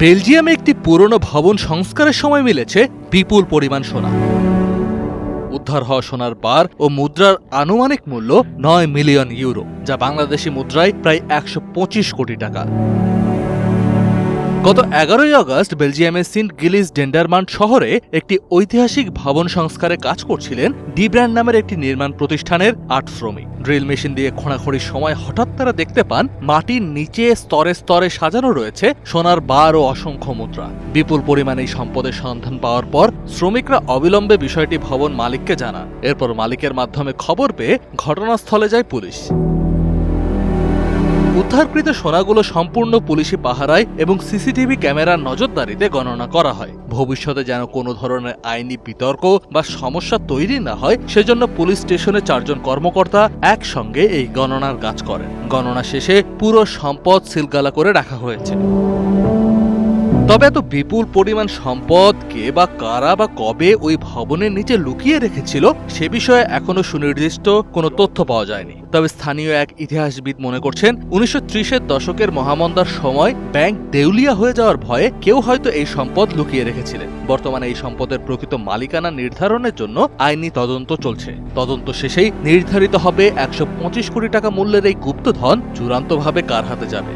বেলজিয়ামে একটি পুরনো ভবন সংস্কারের সময় মিলেছে বিপুল পরিমাণ সোনা। উদ্ধার হওয়া সোনার বার ও মুদ্রার আনুমানিক মূল্য ৯ মিলিয়ন ইউরো, যা বাংলাদেশি মুদ্রায় প্রায় ১২৫ কোটি টাকা। গত ১১ই আগস্ট বেলজিয়ামের সিন্ট গিলিস ডেন্ডারমান্ট শহরে একটি ঐতিহাসিক ভবন সংস্কারে কাজ করছিলেন ডিব্র্যান্ড নামের একটি নির্মাণ প্রতিষ্ঠানের ৮ শ্রমিক। ড্রিল মেশিন দিয়ে খোঁড়াখড়ির সময় হঠাৎ তারা দেখতে পান মাটির নিচে স্তরে স্তরে সাজানো রয়েছে সোনার বার ও অসংখ্য মুদ্রা। বিপুল পরিমাণে এই সম্পদের সন্ধান পাওয়ার পর শ্রমিকরা অবিলম্বে বিষয়টি ভবন মালিককে জানান। এরপর মালিকের মাধ্যমে খবর পেয়ে ঘটনাস্থলে যায় পুলিশ। উদ্ধারকৃত সোনাগুলো সম্পূর্ণ পুলিশি পাহারায় এবং সিসিটিভি ক্যামেরার নজরদারিতে গণনা করা হয়। ভবিষ্যতে যেন কোনো ধরনের আইনি বিতর্ক বা সমস্যা তৈরি না হয়, সেজন্য পুলিশ স্টেশনে ৪ জন কর্মকর্তা একসঙ্গে এই গণনার কাজ করেন। গণনা শেষে পুরো সম্পদ সিলগালা করে রাখা হয়েছে। তবে এত বিপুল পরিমাণ সম্পদ কে বা কারা বা কবে ওই ভবনের নিচে লুকিয়ে রেখেছিল সে বিষয়ে এখনো সুনির্দিষ্ট কোনো তথ্য পাওয়া যায়নি। তবে স্থানীয় এক ইতিহাসবিদ মনে করছেন ১৯৩০-এর দশকের মহামন্দার সময় ব্যাংক দেউলিয়া হয়ে যাওয়ার ভয়ে কেউ হয়তো এই সম্পদ লুকিয়ে রেখেছিলেন। বর্তমানে এই সম্পদের প্রকৃত মালিকানা নির্ধারণের জন্য আইনি তদন্ত চলছে। তদন্ত শেষেই নির্ধারিত হবে ১২৫ কোটি টাকা মূল্যের এই গুপ্তধন চূড়ান্তভাবে কার হাতে যাবে।